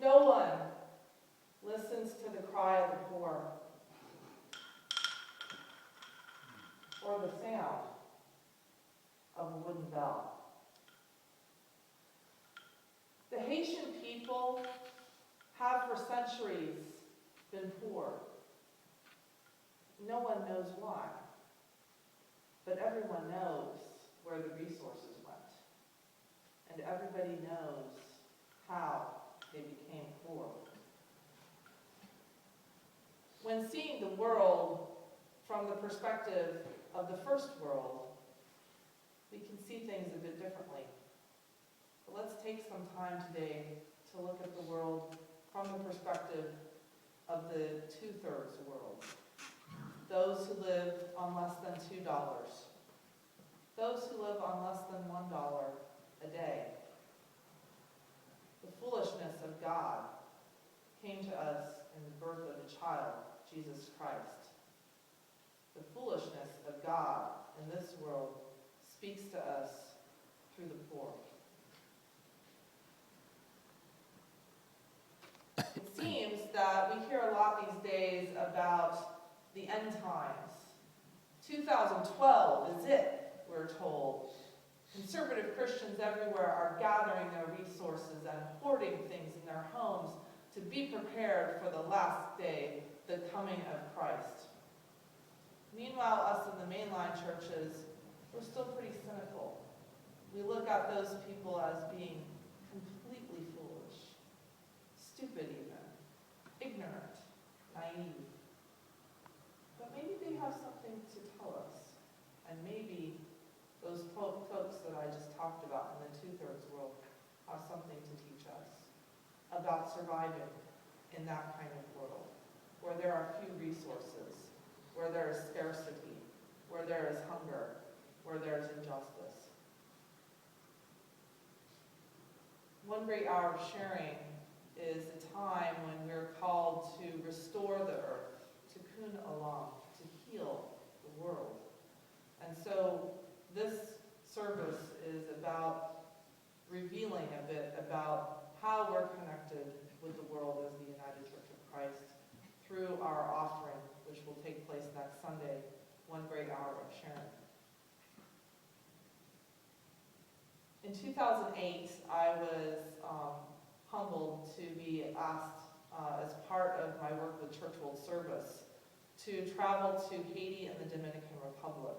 No one listens to the cry of the poor or the sound of a wooden bell. The Haitian people have for centuries been poor. No one knows why, but everyone knows where the resources went, and everybody knows how they became poor. When seeing the world from the perspective of the first world, we can see things a bit differently. But let's take some time today to look at the world from the perspective of the two-thirds world. Those who live on less than $2. Those who live on less than $1 a day. The foolishness of God came to us in the birth of a child, Jesus Christ. The foolishness of God in this world speaks to us through the poor. It seems that we hear a lot these days about the end times. 2012 is it, we're told. Conservative Christians everywhere are gathering their resources and hoarding things in their homes to be prepared for the last day, the coming of Christ. Meanwhile, us in the mainline churches, we're still pretty cynical. We look at those people as being completely foolish, stupid even, ignorant, naive. But maybe they have something to tell us, and maybe those folks that I just talked about in the two-thirds world have something to teach us about surviving in that kind of world, where there are few resources, where there is scarcity, where there is hunger, where there is injustice. One great hour of sharing is a time when we're called to restore the earth, to kun olam, to heal the world. And so this service is about revealing a bit about how we're connected with the world as the United Church of Christ through our offering, which will take place next Sunday, One Great Hour of Sharing. In 2008, I was humbled to be asked, as part of my work with Church World Service, to travel to Haiti and the Dominican Republic.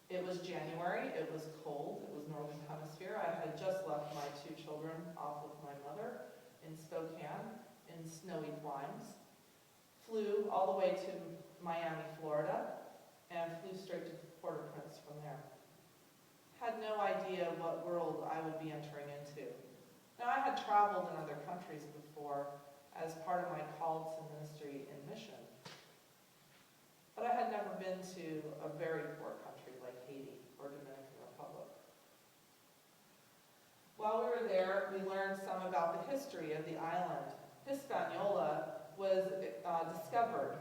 It was January, it was cold, it was Northern Hemisphere. I had just left my two children off with my mother in Spokane in snowy climes, flew all the way to Miami, Florida, and flew straight to Port-au-Prince from there. Had no idea what world I would be entering into. Now, I had traveled in other countries before as part of my call to ministry and mission, but I had never been to a very poor country like Haiti or Dominican Republic. While we were there, we learned some about the history of the island. Hispaniola was discovered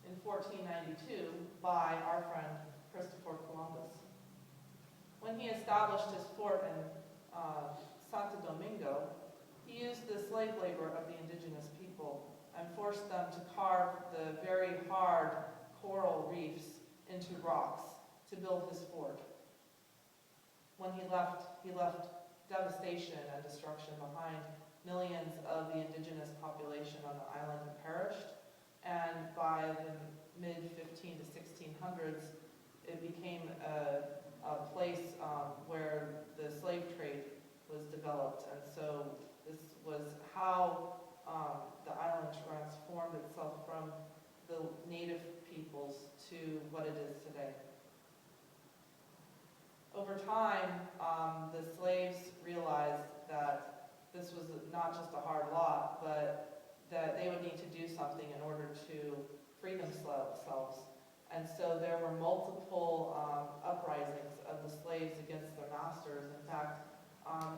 in 1492 by our friend Christopher Columbus. When he established his fort in Santo Domingo, he used the slave labor of the indigenous people and forced them to carve the very hard coral reefs into rocks to build his fort. When he left devastation and destruction behind. Millions of the indigenous population on the island had perished, and by the mid-15 to 1600s, it became a place where the slave trade was developed, and so this was how the island transformed itself from the native peoples to what it is today. Over time, the slaves realized that this was not just a hard lot, but that they would need to do something in order to free themselves. And so there were multiple uprisings of the slaves against their masters. In fact,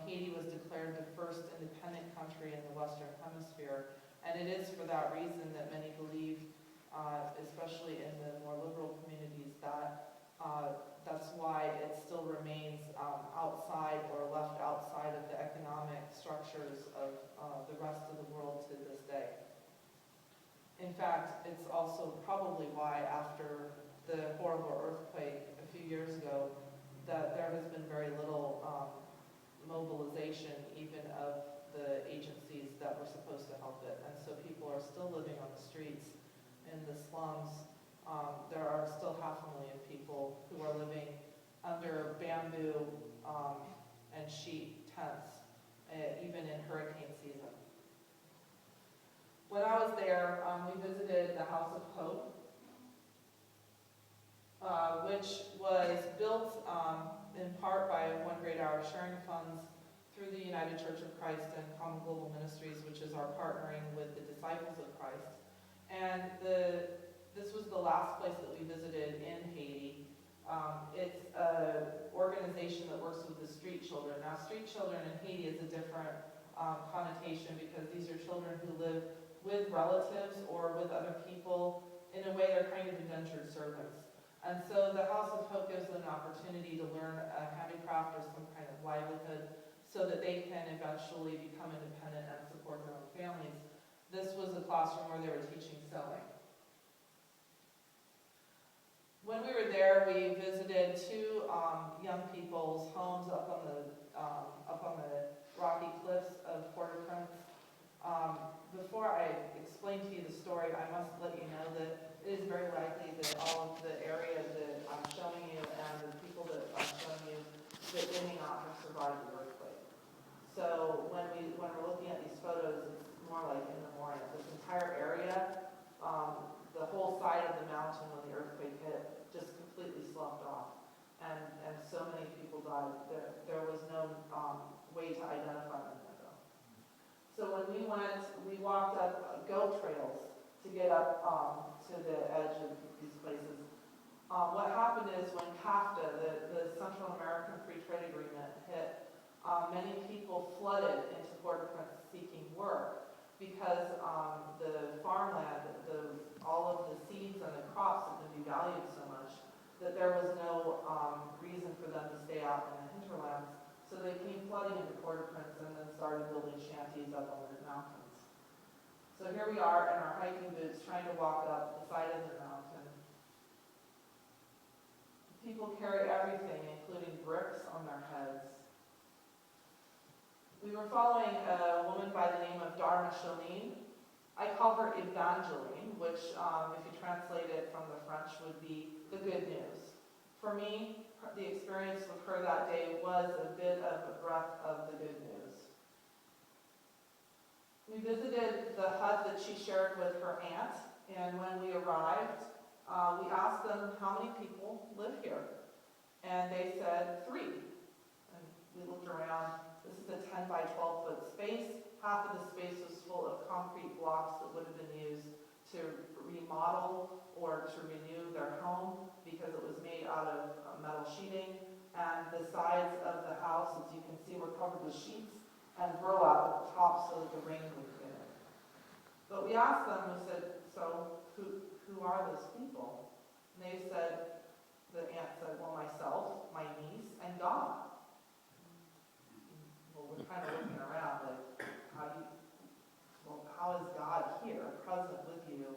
Haiti was declared the first independent country in the Western Hemisphere. And it is for that reason that many believe, especially in the more liberal communities, that That's why it still remains outside or left outside of the economic structures of the rest of the world to this day. In fact, it's also probably why after the horrible earthquake a few years ago, that there has been very little mobilization even of the agencies that were supposed to help it. And so people are still living on the streets in the slums. There are still 500,000 people who are living under bamboo and sheet tents, even in hurricane season. When I was there, we visited the House of Hope, which was built in part by One Great Hour sharing funds through the United Church of Christ and Common Global Ministries, which is our partnering with the Disciples of Christ. And this was the last place that we visited in Haiti. It's an organization that works with the street children. Now, street children in Haiti is a different connotation because these are children who live with relatives or with other people. In a way, they're kind of indentured servants. And so the House of Hope gives them an opportunity to learn a handicraft or some kind of livelihood so that they can eventually become independent and support their own families. This was a classroom where they were teaching sewing. When we were there, we visited two young people's homes up on the rocky cliffs of Port-au-Prince. Before I explain to you the story, I must let you know that it is very likely that all of the area that I'm showing you and the people that I'm showing you, that they may not have survived the earthquake. So when we're looking at these photos, it's more like in memoriam. This entire area, the whole side of the mountain when the earthquake hit, just completely sloughed off. And so many people died. There was no way to identify them. So when we went, we walked up goat trails to get up to the edge of these places. What happened is when CAFTA, the Central American Free Trade Agreement, hit, many people flooded into Port-au-Prince seeking work because the farmland, all of the seeds and the crops had been devalued so much that there was no reason for them to stay out in the hinterlands. So they came flooding into Port-au-Prince and then started building shanties up on the mountains. So here we are in our hiking boots trying to walk up the side of the mountain. People carry everything, including bricks on their heads. We were following a woman by the name of Dharma Shaleen. I call her Evangeline, which if you translate it from the French would be the good news. For me, the experience with her that day was a bit of a breath of the good news. We visited the hut that she shared with her aunt, and when we arrived, we asked them how many people live here. And they said 3. And we looked around. This is a 10 by 12 foot space. Half of the space was full of concrete blocks that would have been used to remodel or to renew their home because it was made out of metal sheeting. And the sides of the house, as you can see, were covered with sheets and burlap at the top so that the rain would get in. But we asked them, we said, so who are those people? And they said, the aunt said, well, myself, my niece, and God. Well, we're kind of looking around like, how is God here, present with you,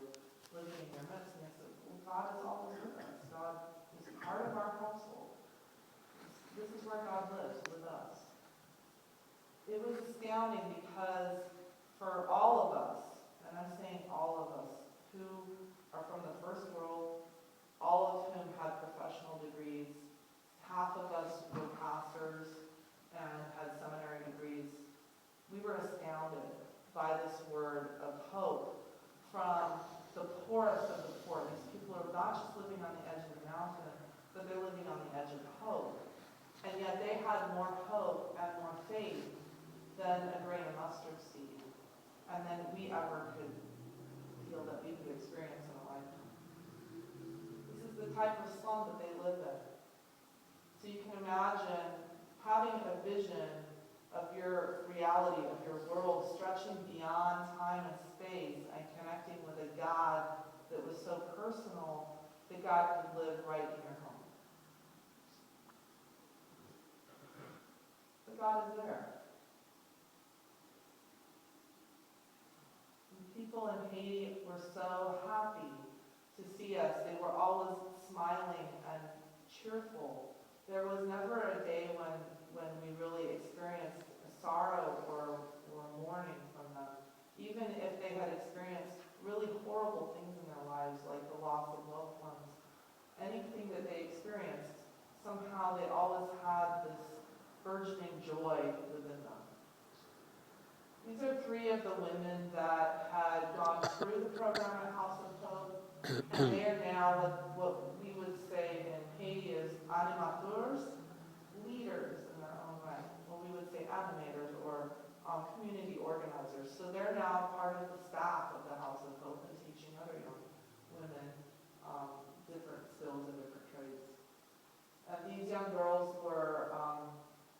living in your midst? And they said, well, God is always with us. God is part of our household. This is where God lives, with us. It was astounding because for all of us, and I'm saying all of us, who are from the first world, all of whom had professional degrees, half of us were pastors and had seminary degrees, we were astounded by this word of hope from the poorest of the poor. These people are not just living on the edge of the mountain, but they're living on the edge of hope. And yet they had more hope and more faith than a grain of mustard seed, and than we ever could feel that we could experience in a lifetime. This is the type of slum that they live in. So you can imagine having a vision of your reality, of your world, stretching beyond time and space and connecting with a God that was so personal that God could live right in your home. God is there. And people in Haiti were so happy to see us. They were always smiling and cheerful. There was never a day when we really experienced sorrow or mourning from them. Even if they had experienced really horrible things in their lives, like the loss of loved ones, anything that they experienced, somehow they always had this burgeoning joy within them. These are three of the women that had gone through the program at House of Hope, and they are now what we would say in Haiti is animateurs, leaders in their own right. Well, we would say animators or community organizers. So they're now part of the staff of the House of Hope and teaching other young women different skills and different trades. These young girls were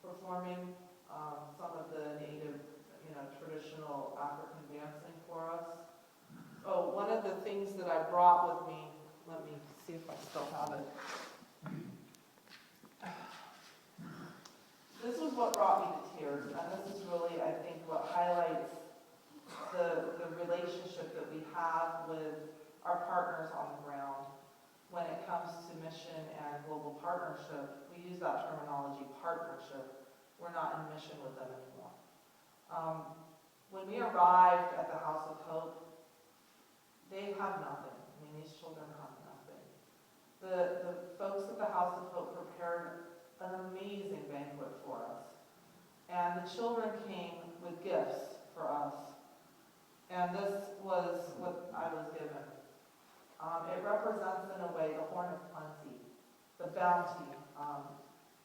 performing some of the native, traditional African dancing for us. Oh, one of the things that I brought with me, let me see if I still have it. This was what brought me to tears, and this is really, I think, what highlights the relationship that we have with our partners on the ground when it comes to mission and global partnership. We use that terminology, partnership. We're not in mission with them anymore. When we arrived at the House of Hope, they have nothing. I mean, these children have nothing. The folks at the House of Hope prepared an amazing banquet for us. And the children came with gifts for us. And this was what I was given. It represents, in a way, the horn of plenty, the bounty,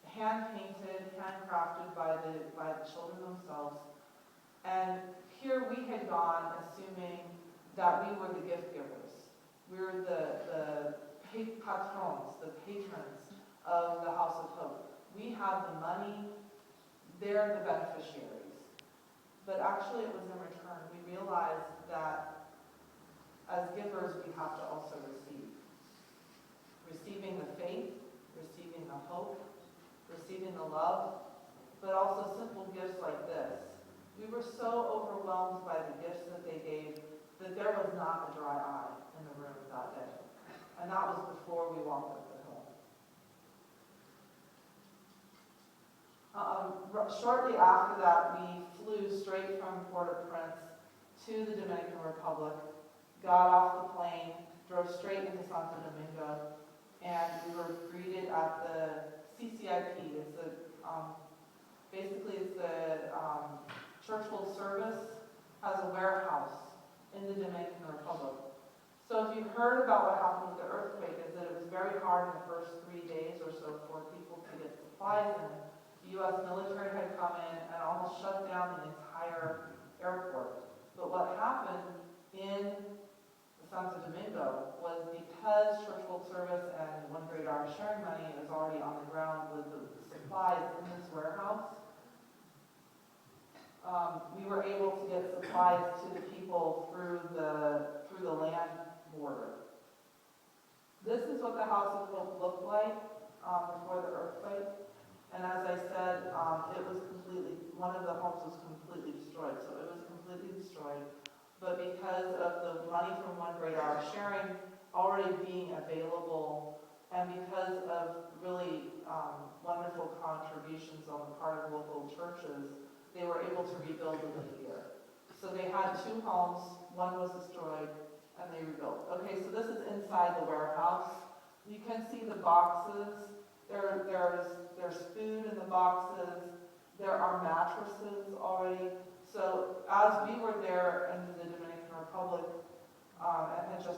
hand-painted, handcrafted by the children themselves. And here we had gone assuming that we were the gift givers. We were the patrons, the patrons of the House of Hope. We have the money, they're the beneficiaries. But actually it was in return. We realized that as givers we have to also receive. Receiving the faith, receiving the hope, receiving the love, but also simple gifts like this. We were so overwhelmed by the gifts that they gave that there was not a dry eye in the room that day. And that was before we walked up the hill. Shortly after that, we flew straight from Port-au-Prince to the Dominican Republic, got off the plane, drove straight into Santo Domingo, and we were greeted at the CCIP. It's the Church World Service has a warehouse in the Dominican Republic. So if you heard about what happened with the earthquake, is that it was very hard in the first 3 days or so for people to get supplies in. The U.S. military had come in and almost shut down the entire airport. But what happened in Santo Domingo was because Church World Service and One Great Ark Sharing Money is already on the ground with the supplies in this warehouse, we were able to get supplies to the people through the land border. This is what the House of Hope looked like before the earthquake. And as I said, one of the homes was completely destroyed. So it was completely destroyed. But because of the money from One Great Ark Sharing already being available, and because of really wonderful contributions on the part of local churches, they were able to rebuild within a year. So they had 2 homes, one was destroyed, and they rebuilt. Okay, so this is inside the warehouse. You can see the boxes. There's food in the boxes. There are mattresses already. So as we were there in the Dominican Republic and had just